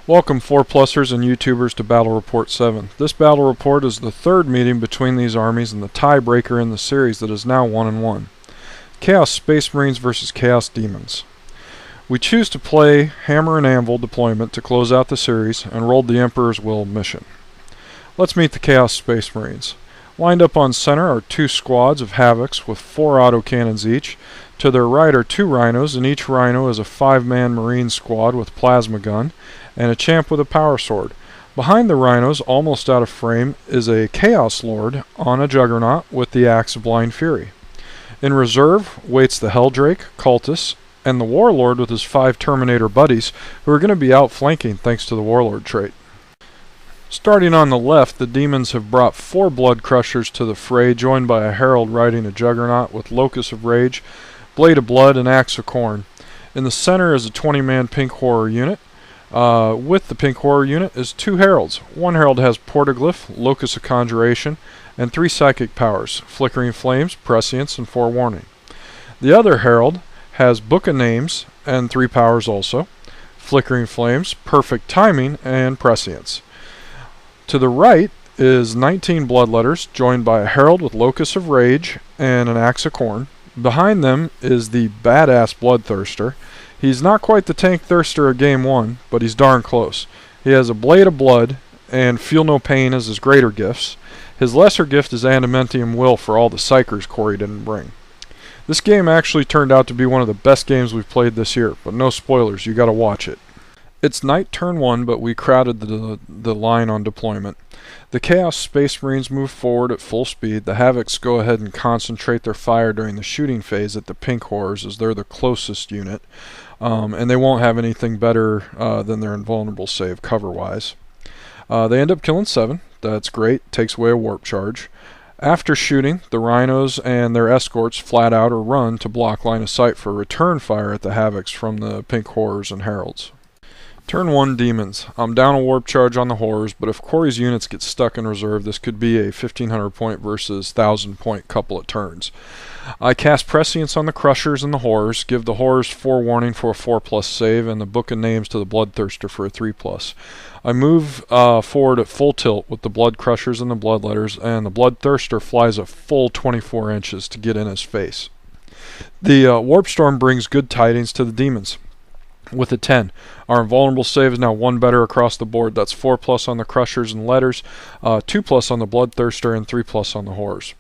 Welcome 4-plussers and YouTubers to Battle Report 7. This Battle Report is the third meeting between these armies and the tiebreaker in the series that is now 1-1. Chaos Space Marines versus Chaos Demons. We choose to play Hammer and Anvil deployment to close out the series and rolled the Emperor's Will mission. Let's meet the Chaos Space Marines. Lined up on center are two squads of Havocs with 4 autocannons each. To their right are 2 Rhinos, and each Rhino is a 5-man Marine squad with plasma gun and a champ with a power sword. Behind the Rhinos, almost out of frame, is a Chaos Lord on a Juggernaut with the Axe of Blind Fury. In reserve waits the Helldrake, Cultists, and the Warlord with his 5 Terminator buddies, who are going to be outflanking thanks to the Warlord trait. Starting on the left, the Demons have brought 4 Blood Crushers to the fray, joined by a Herald riding a Juggernaut with Locust of Rage, Blade of Blood, and Axe of Khorne. In the center is a 20-man Pink Horror unit. With the Pink Horror unit is 2 Heralds. One Herald has Portaglyph, Locus of Conjuration, and 3 Psychic Powers, Flickering Flames, Prescience, and Forewarning. The other Herald has Book of Names and 3 powers also, Flickering Flames, Perfect Timing, and Prescience. To the right is 19 Bloodletters, joined by a Herald with Locus of Rage and an Axe of Khorne. Behind them is the badass Bloodthirster. He's not quite the tank thirster of Game 1, but he's darn close. He has a Blade of Blood and Feel No Pain as his greater gifts. His lesser gift is Adamantium Will for all the Psychers Corey didn't bring. This game actually turned out to be one of the best games we've played this year, but no spoilers, you gotta watch it. It's night turn 1, but we crowded the line on deployment. The Chaos Space Marines move forward at full speed. The Havocs go ahead and concentrate their fire during the shooting phase at the Pink Horrors, as they're the closest unit, and they won't have anything better than their invulnerable save cover-wise. They end up killing 7. That's great. Takes away a warp charge. After shooting, the Rhinos and their escorts flat out or run to block line of sight for return fire at the Havocs from the Pink Horrors and Heralds. Turn 1 Demons. I'm down a warp charge on the Horrors, but if Corey's units get stuck in reserve, this could be a 1500 point versus 1000 point couple of turns. I cast Prescience on the Crushers and the Horrors, give the Horrors Forewarning for a 4+ save, and the Book of Names to the Bloodthirster for a 3+. I move forward at full tilt with the Blood Crushers and the Bloodletters, and the Bloodthirster flies a full 24 inches to get in his face. The Warp Storm brings good tidings to the Demons. With a 10. Our invulnerable save is now 1 better across the board. That's 4+ on the Crushers and Letters, 2+ on the Bloodthirster, and 3+ on the Horrors.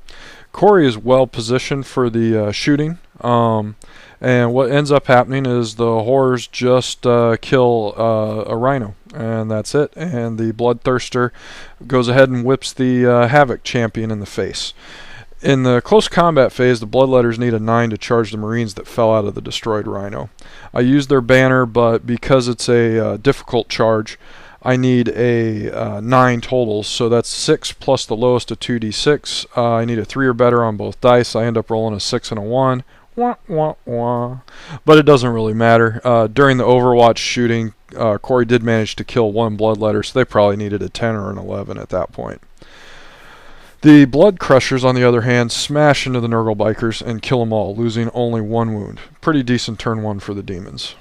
Corey is well positioned for the shooting, and what ends up happening is the Horrors just kill a Rhino, and that's it. And the Bloodthirster goes ahead and whips the Havoc champion in the face. In the close combat phase, the Bloodletters need a 9 to charge the Marines that fell out of the destroyed Rhino. I used their banner, but because it's a difficult charge, I need a 9 total, so that's 6 plus the lowest of 2d6. I need a 3 or better on both dice. I end up rolling a 6 and a 1. Wah, wah, wah. But it doesn't really matter. During the Overwatch shooting, Corey did manage to kill 1 Bloodletter, so they probably needed a 10 or an 11 at that point. The Blood Crushers, on the other hand, smash into the Nurgle Bikers and kill them all, losing only 1 wound. Pretty decent turn 1 for the Demons.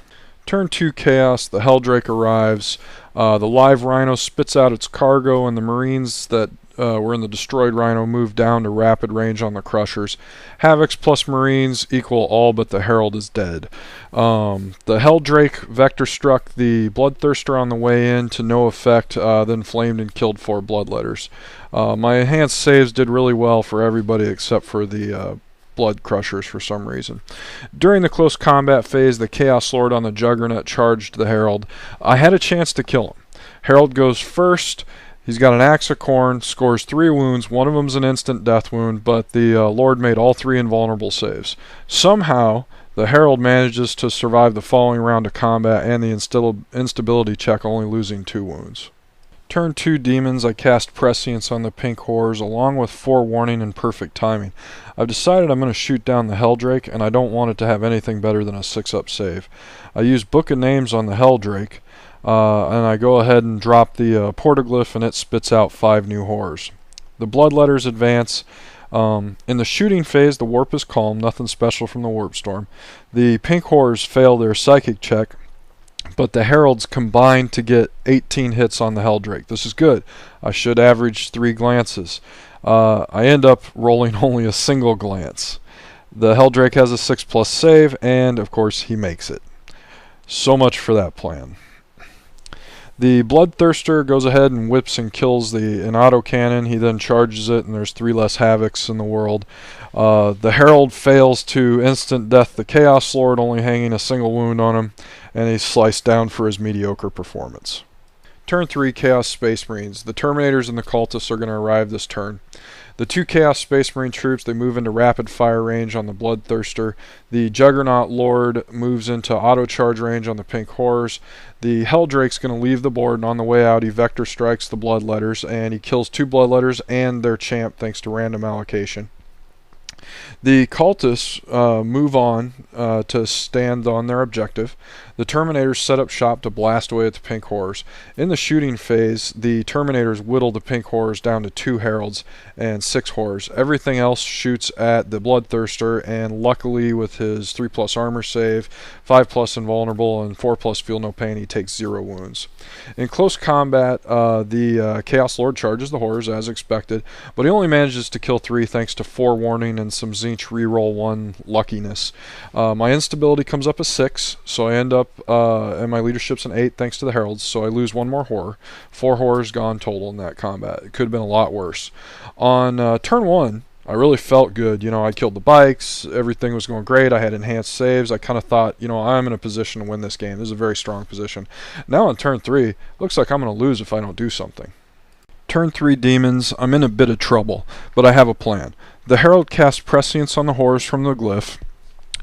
Turn 2 Chaos, the Helldrake arrives, the live Rhino spits out its cargo, and the Marines that were in the destroyed Rhino move down to rapid range on the Crushers. Havocs plus Marines equal all but the Herald is dead. The Helldrake vector struck the Bloodthirster on the way in to no effect, then flamed and killed 4 Bloodletters. My enhanced saves did really well for everybody except for the Blood Crushers for some reason. During the close combat phase, the Chaos Lord on the Juggernaut charged the Herald. I had a chance to kill him. Herald goes first. He's got an Axe of Khorne, scores 3 wounds. One of them's an instant death wound, but the Lord made all 3 invulnerable saves. Somehow, the Herald manages to survive the following round of combat and the instability check, only losing 2 wounds. Turn 2 Demons, I cast Prescience on the Pink Horrors along with Forewarning and Perfect Timing. I've decided I'm going to shoot down the Helldrake, and I don't want it to have anything better than a 6-up save. I use Book of Names on the Helldrake, and I go ahead and drop the Portaglyph, and it spits out 5 new Horrors. The Bloodletters advance. In the shooting phase, the Warp is calm, nothing special from the Warp Storm. The Pink Horrors fail their Psychic check, but the Heralds combined to get 18 hits on the Helldrake. This is good. I should average 3 glances. I end up rolling only a single glance. The Helldrake has a 6+ save, and of course he makes it. So much for that plan. The Bloodthirster goes ahead and whips and kills an autocannon. He then charges it, and there's 3 less Havocs in the world. The Herald fails to instant death the Chaos Lord, only hanging a single wound on him, and he's sliced down for his mediocre performance. Turn 3, Chaos Space Marines. The Terminators and the Cultists are going to arrive this turn. The 2 Chaos Space Marine troops, they move into rapid fire range on the Bloodthirster. The Juggernaut Lord moves into auto charge range on the Pink Horrors. The Helldrake's going to leave the board, and on the way out he vector strikes the Bloodletters, and he kills 2 Bloodletters and their champ thanks to random allocation. The Cultists move on to stand on their objective. The Terminators set up shop to blast away at the Pink Horrors. In the shooting phase, the Terminators whittle the Pink Horrors down to 2 Heralds and 6 Horrors. Everything else shoots at the Bloodthirster, and luckily with his 3+ armor save, 5+ invulnerable, and 4+ feel no pain, he takes 0 wounds. In close combat, the Chaos Lord charges the Horrors as expected, but he only manages to kill 3 thanks to forewarning and some Tzeentch reroll 1 luckiness. My instability comes up as 6, so I end up, and my leadership's an 8 thanks to the Heralds, so I lose 1 more Horror. 4 Horrors gone total in that combat. It could have been a lot worse. On turn 1, I really felt good. You know, I killed the bikes, everything was going great, I had enhanced saves, I kind of thought, you know, I'm in a position to win this game. This is a very strong position. Now on turn 3, looks like I'm going to lose if I don't do something. Turn 3 Demons, I'm in a bit of trouble, but I have a plan. The Herald casts Prescience on the Horrors from the glyph,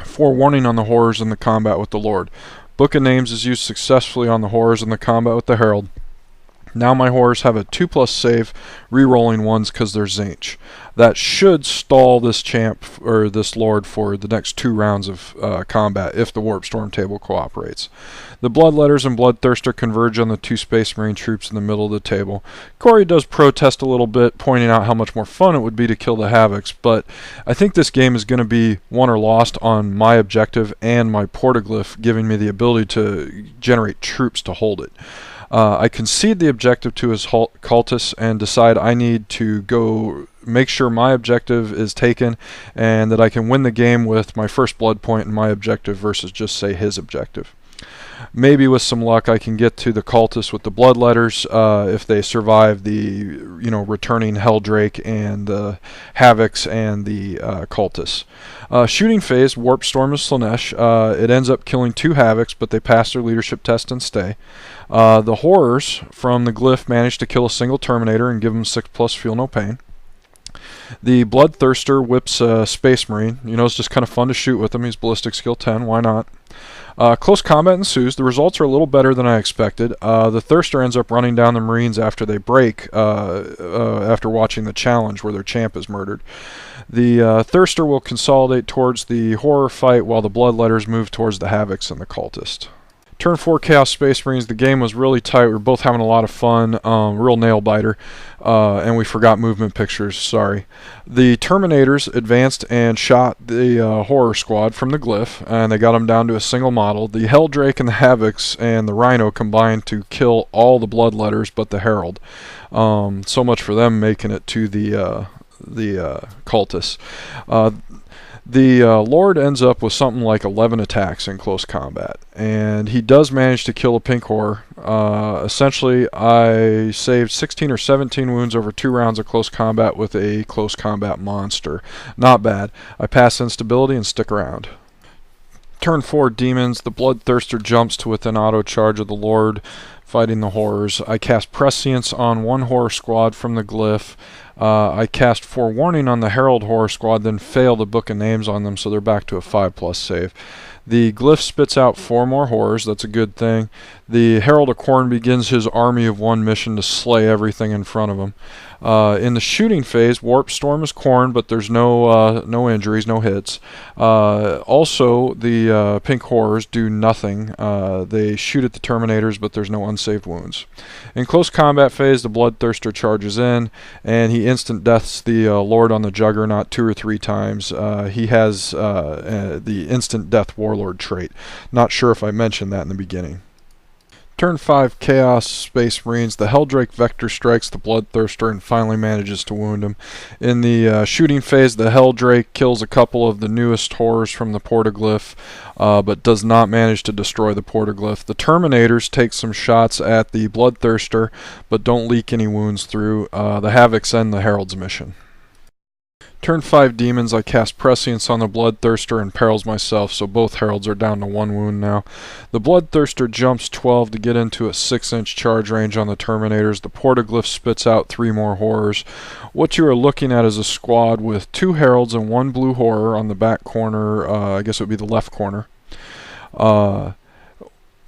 forewarning on the Horrors in the combat with the Lord. Book of Names is used successfully on the Horrors in the combat with the Herald. Now my Horrors have a 2+ save, re-rolling 1s because they're Tzeentch. That should stall this champ, or this Lord, for the next 2 rounds of combat if the Warp Storm table cooperates. The Bloodletters and Bloodthirster converge on the 2 Space Marine troops in the middle of the table. Corey does protest a little bit, pointing out how much more fun it would be to kill the Havocs, but I think this game is going to be won or lost on my objective and my Portaglyph giving me the ability to generate troops to hold it. I concede the objective to his cultists and decide I need to go make sure my objective is taken and that I can win the game with my first blood point and my objective versus just, say, his objective. Maybe with some luck I can get to the cultists with the Bloodletters if they survive the returning Helldrake and the Havocs and the cultists. Shooting phase, Warp Storm is Slaanesh. It ends up killing 2 Havocs, but they pass their leadership test and stay. The Horrors from the glyph manage to kill a single Terminator and give him 6+ feel no pain. The Bloodthirster whips a Space Marine. You know, it's just kind of fun to shoot with him. He's ballistic skill 10, why not? Close combat ensues. The results are a little better than I expected. The Thirster ends up running down the Marines after they break, after watching the challenge where their champ is murdered. The Thirster will consolidate towards the Horror fight while the Bloodletters move towards the Havocs and the Cultist. Turn 4 Chaos Space Marines, the game was really tight. We were both having a lot of fun, real nail biter, and we forgot movement pictures, sorry. The Terminators advanced and shot the Horror Squad from the glyph, and they got them down to a single model. The Helldrake and the Havocs and the Rhino combined to kill all the Bloodletters but the Herald. So much for them making it to the cultists. The Lord ends up with something like 11 attacks in close combat, and he does manage to kill a Pink Horror. Essentially, I saved 16 or 17 wounds over 2 rounds of close combat with a close combat monster. Not bad. I pass instability and stick around. Turn 4 Demons, the Bloodthirster jumps to within auto charge of the Lord, fighting the Horrors. I cast Prescience on 1 Horror Squad from the glyph. I cast Forewarning on the Herald Horror Squad, then fail the Book of Names on them, so they're back to a 5+ save. The glyph spits out 4 more Horrors, that's a good thing. The Herald of Khorne begins his army of 1 mission to slay everything in front of him. In the shooting phase, Warp Storm is Khorne, but there's no injuries, no hits. Also, the Pink Horrors do nothing. They shoot at the Terminators, but there's no unsaved wounds. In close combat phase, the Bloodthirster charges in, and he instant deaths the Lord on the Juggernaut 2 or 3 times. He has the instant death Warlord trait. Not sure if I mentioned that in the beginning. Turn 5, Chaos Space Marines. The Helldrake Vector strikes the Bloodthirster and finally manages to wound him. In the shooting phase, the Helldrake kills a couple of the newest horrors from the Portaglyph, but does not manage to destroy the Portaglyph. The Terminators take some shots at the Bloodthirster, but don't leak any wounds through. The Havocs end the Herald's mission. Turn 5 Demons, I cast Prescience on the Bloodthirster and perils myself, so both Heralds are down to 1 wound now. The Bloodthirster jumps 12 to get into a 6-inch charge range on the Terminators. The Portaglyph spits out 3 more Horrors. What you are looking at is a squad with 2 Heralds and 1 Blue Horror on the back corner, I guess it would be the left corner. A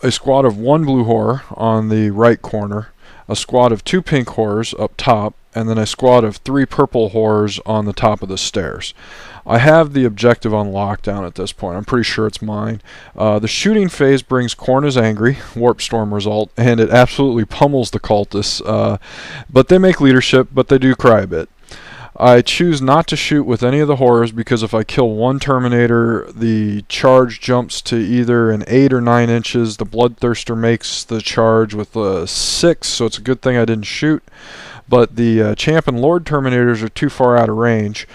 squad of 1 Blue Horror on the right corner. A squad of 2 Pink Horrors up top, and then a squad of 3 Purple Horrors on the top of the stairs. I have the objective on lockdown at this point. I'm pretty sure it's mine. The shooting phase brings Khorne is Angry, Warp Storm result, and it absolutely pummels the cultists. But they make leadership, but they do cry a bit. I choose not to shoot with any of the Horrors because if I kill one Terminator, the charge jumps to either an 8 or 9 inches. The Bloodthirster makes the charge with a 6, so it's a good thing I didn't shoot. But the Champ and Lord Terminators are too far out of range.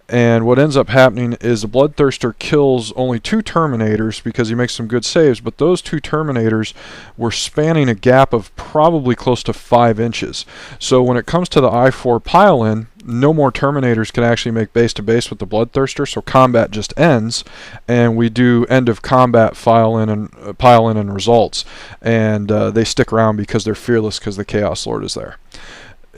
And what ends up happening is the Bloodthirster kills only 2 Terminators because he makes some good saves, but those 2 Terminators were spanning a gap of probably close to 5 inches. So when it comes to the I-4 pile-in, no more Terminators can actually make base-to-base with the Bloodthirster, so combat just ends, and we do end-of-combat pile-in and results. And they stick around because they're fearless because the Chaos Lord is there.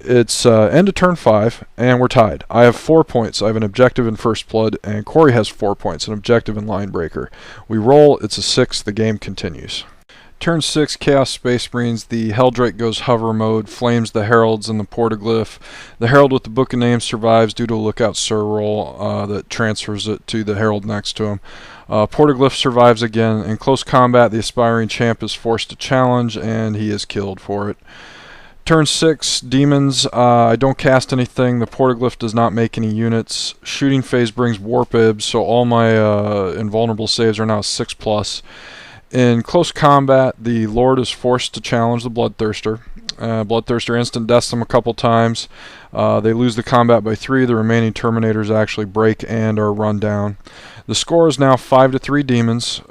It's end of turn 5, and we're tied. I have 4 points. I have an objective in First Blood, and Corey has 4 points, an objective in Linebreaker. We roll, it's a 6, the game continues. Turn 6, Chaos Space Marines. The Helldrake goes hover mode, flames the Heralds and the Portaglyph. The Herald with the Book of Names survives due to a Lookout Sir roll that transfers it to the Herald next to him. Portaglyph survives again. In close combat, the Aspiring Champ is forced to challenge, and he is killed for it. Turn 6, Demons. I don't cast anything. The Portaglyph does not make any units. Shooting phase brings Warp Ibs, so all my invulnerable saves are now 6+. In close combat, the Lord is forced to challenge the Bloodthirster. Bloodthirster instant deaths them a couple times. They lose the combat by 3. The remaining Terminators actually break and are run down. The score is now 5-3 Demons,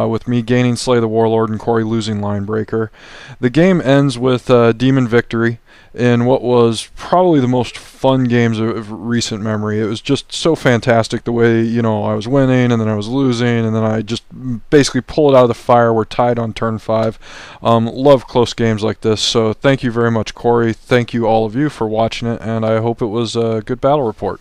with me gaining Slay the Warlord and Corey losing Linebreaker. The game ends with Demon victory in what was probably the most fun games of recent memory. It was just so fantastic the way, I was winning and then I was losing and then I just basically pull it out of the fire. We're tied on turn 5. Love close games like this, so thank you very much, Corey. Thank you all of you for watching it, and I hope it was a good battle report.